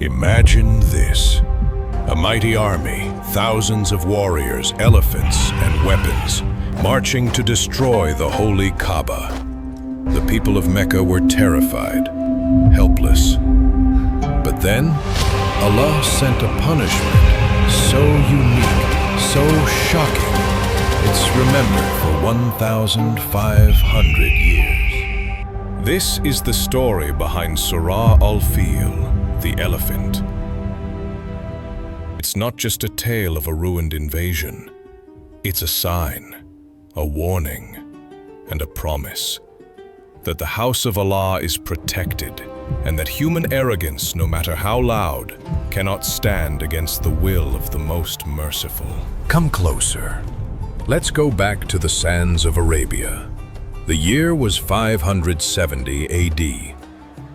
Imagine this. A mighty army, thousands of warriors, elephants, and weapons, marching to destroy the holy Kaaba. The people of Mecca were terrified, helpless. But then, Allah sent a punishment so unique, so shocking, it's remembered for 1,500 years. This is the story behind Sure Al-Fil, the elephant. It's not just a tale of a ruined invasion. It's a sign, a warning, and a promise that the house of Allah is protected and that human arrogance, no matter how loud, cannot stand against the will of the most merciful. Come closer. Let's go back to the sands of Arabia. The year was 570 AD,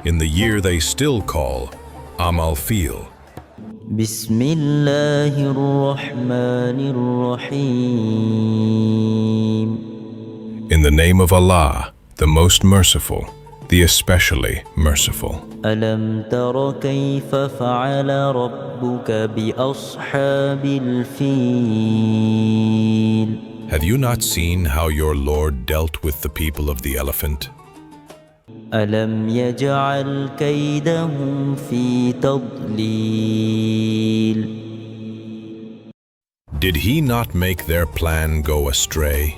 in the year they still call Al-Fil. Bismillahir-Rahmanir-Rahim. In the name of Allah, the most merciful, the especially merciful. Alam tara kayfa fa'ala rabbuka bi ashabil fil. Have you not seen how your Lord dealt with the people of the elephant? Alam yaj'al kaydahum fi tadlil. Did he not make their plan go astray?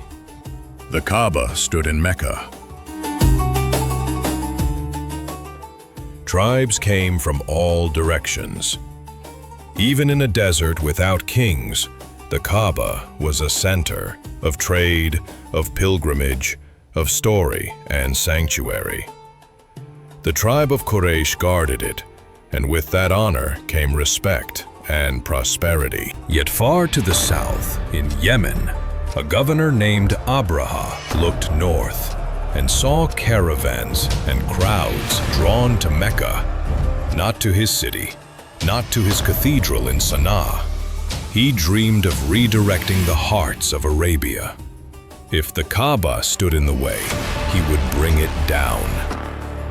The Kaaba stood in Mecca. Tribes came from all directions. Even in a desert without kings, the Kaaba was a center of trade, of pilgrimage, of story and sanctuary. The tribe of Quraysh guarded it, and with that honor came respect and prosperity. Yet far to the south, in Yemen, a governor named Abraha looked north and saw caravans and crowds drawn to Mecca, not to his city, not to his cathedral in Sana'a. He dreamed of redirecting the hearts of Arabia. If the Kaaba stood in the way, he would bring it down.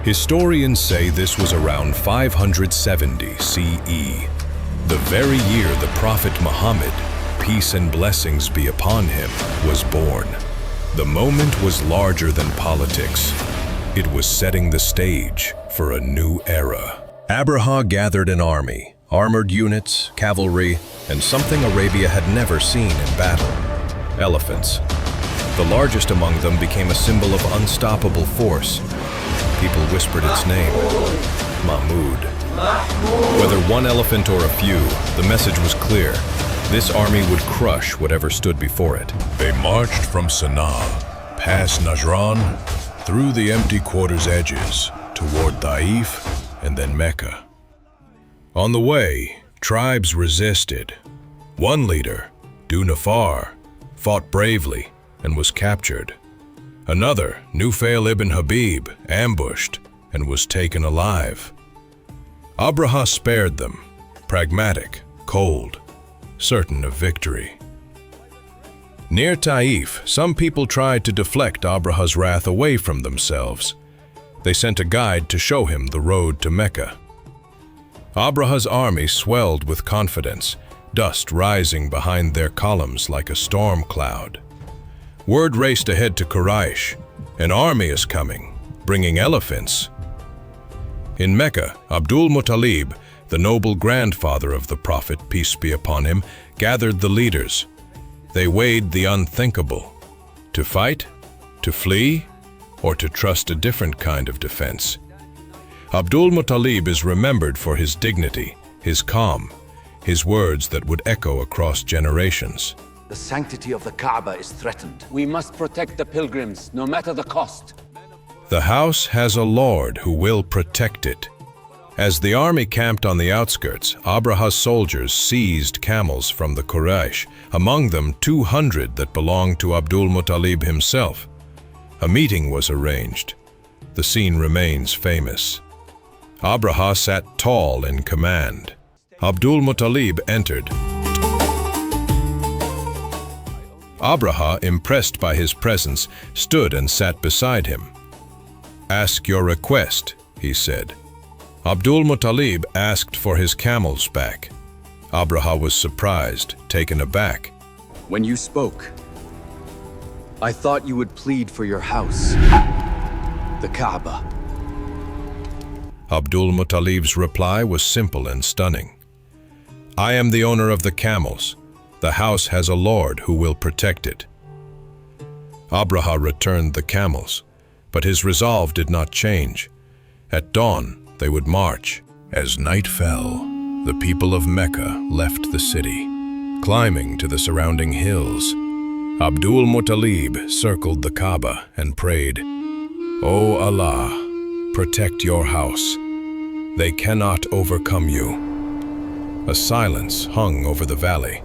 Historians say this was around 570 CE, the very year the Prophet Muhammad, peace and blessings be upon him, was born. The moment was larger than politics. It was setting the stage for a new era. Abraha gathered an army, armored units, cavalry, and something Arabia had never seen in battle: elephants. The largest among them became a symbol of unstoppable force. People whispered its name, Mahmud. Whether one elephant or a few, the message was clear. This army would crush whatever stood before it. They marched from Sana'a, past Najran, through the empty quarter's edges, toward Taif, and then Mecca. On the way, tribes resisted. One leader, Dunafar, fought bravely and was captured. Another, Nufail ibn Habib, ambushed and was taken alive. Abraha spared them, pragmatic, cold, certain of victory. Near Taif, some people tried to deflect Abraha's wrath away from themselves. They sent a guide to show him the road to Mecca. Abraha's army swelled with confidence, dust rising behind their columns like a storm cloud. Word raced ahead to Quraysh. An army is coming, bringing elephants. In Mecca, Abdul Muttalib, the noble grandfather of the Prophet, peace be upon him, gathered the leaders. They weighed the unthinkable: to fight, to flee, or to trust a different kind of defense. Abdul Muttalib is remembered for his dignity, his calm, his words that would echo across generations. The sanctity of the Kaaba is threatened. We must protect the pilgrims, no matter the cost. The house has a lord who will protect it. As the army camped on the outskirts, Abraha's soldiers seized camels from the Quraysh, among them 200 that belonged to Abdul Muttalib himself. A meeting was arranged. The scene remains famous. Abraha sat tall in command. Abdul Muttalib entered. Abraha, impressed by his presence, stood and sat beside him. "Ask your request," he said. Abdul Muttalib asked for his camels back. Abraha was surprised, taken aback. When you spoke, I thought you would plead for your house, the Kaaba. Abdul Muttalib's reply was simple and stunning. I am the owner of the camels. The house has a lord who will protect it. Abraha returned the camels, but his resolve did not change. At dawn, they would march. As night fell, the people of Mecca left the city, climbing to the surrounding hills. Abdul Muttalib circled the Kaaba and prayed, O Allah, protect your house. They cannot overcome you. A silence hung over the valley.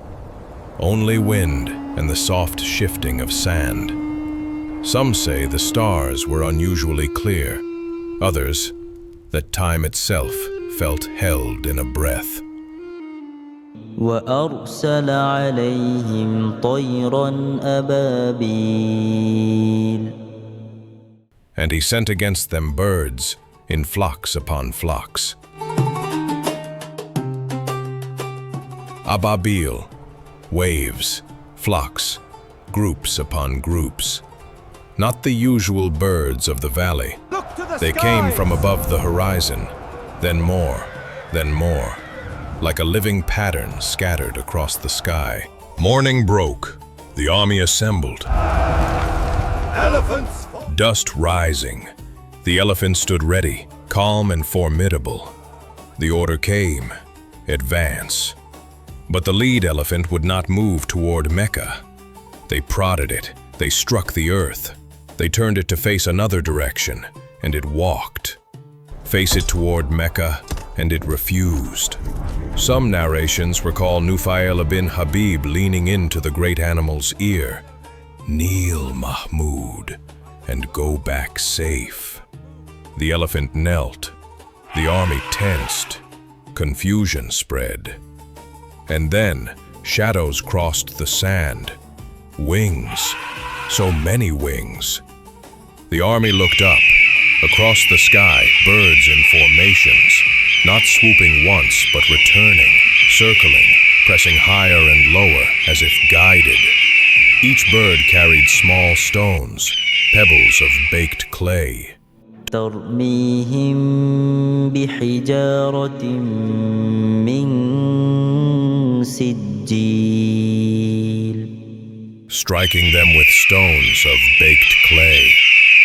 Only wind and the soft shifting of sand. Some say the stars were unusually clear. Others, that time itself felt held in a breath. وأرسل عليهم طيرا أبابيل. And he sent against them birds in flocks upon flocks. Ababil, waves, flocks, groups upon groups. Not the usual birds of the valley. They came from above the horizon, then more, like a living pattern scattered across the sky. Morning broke. The army assembled. Elephants! Dust rising. The elephant stood ready, calm and formidable. The order came, advance. But the lead elephant would not move toward Mecca. They prodded it, they struck the earth. They turned it to face another direction, and it walked. Face it toward Mecca, and it refused. Some narrations recall Nufail bin Habib leaning into the great animal's ear. Kneel, Mahmud, and go back safe. The elephant knelt. The army tensed. Confusion spread. And then shadows crossed the sand. Wings. So many wings. The army looked up. Across the sky, birds in formations. Not swooping once, but returning, circling, pressing higher and lower as if guided. Each bird carried small stones, pebbles of baked clay. ترميهم بحجارة من سجيل. Striking them with stones of baked clay.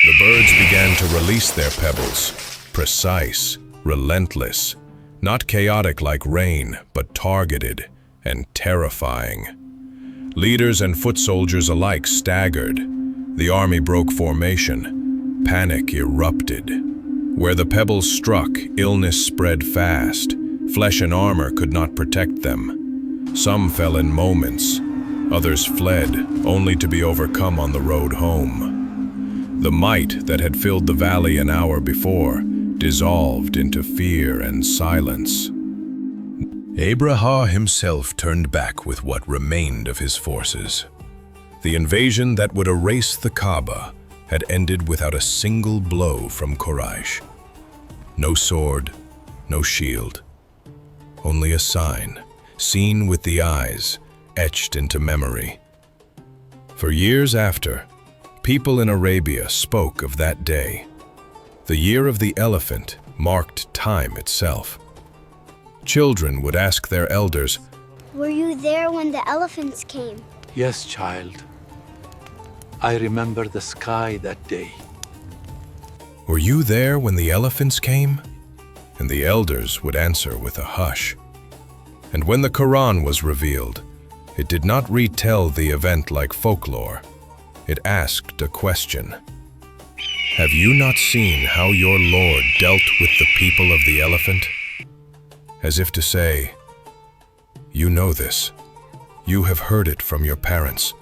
The birds began to release their pebbles, precise, relentless, not chaotic like rain, but targeted and terrifying. Leaders and foot soldiers alike staggered. The army broke formation. Panic erupted. Where the pebbles struck, illness spread fast. Flesh and armor could not protect them. Some fell in moments. Others fled, only to be overcome on the road home. The might that had filled the valley an hour before dissolved into fear and silence. Abraha himself turned back with what remained of his forces. The invasion that would erase the Kaaba had ended without a single blow from Quraysh. No sword, no shield. Only a sign, seen with the eyes, etched into memory. For years after, people in Arabia spoke of that day. The year of the elephant marked time itself. Children would ask their elders, "Were you there when the elephants came?" Yes, child. I remember the sky that day. "Were you there when the elephants came?" And the elders would answer with a hush. And when the Quran was revealed, it did not retell the event like folklore. It asked a question. Have you not seen how your Lord dealt with the people of the elephant? As if to say, you know this. You have heard it from your parents.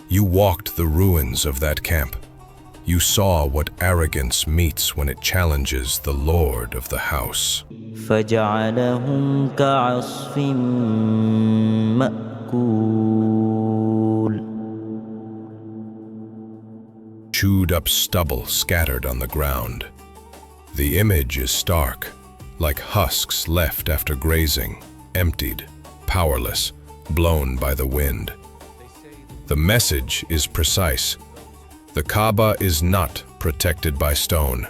You walked the ruins of that camp. You saw what arrogance meets when it challenges the Lord of the house. فجعلهم كعصف مأكول. Chewed up stubble scattered on the ground. The image is stark, like husks left after grazing, emptied, powerless, blown by the wind. The message is precise. The Kaaba is not protected by stone,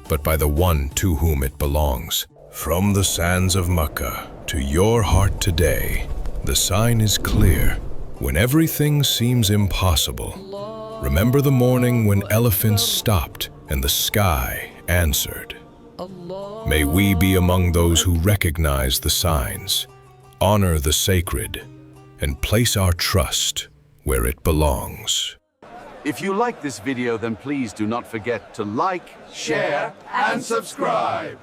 but by the one to whom it belongs. From the sands of Mecca to your heart today, the sign is clear. When everything seems impossible, remember the morning when elephants stopped and the sky answered. May we be among those who recognize the signs, honor the sacred, and place our trust where it belongs. If you like this video, then please do not forget to like, share, and subscribe.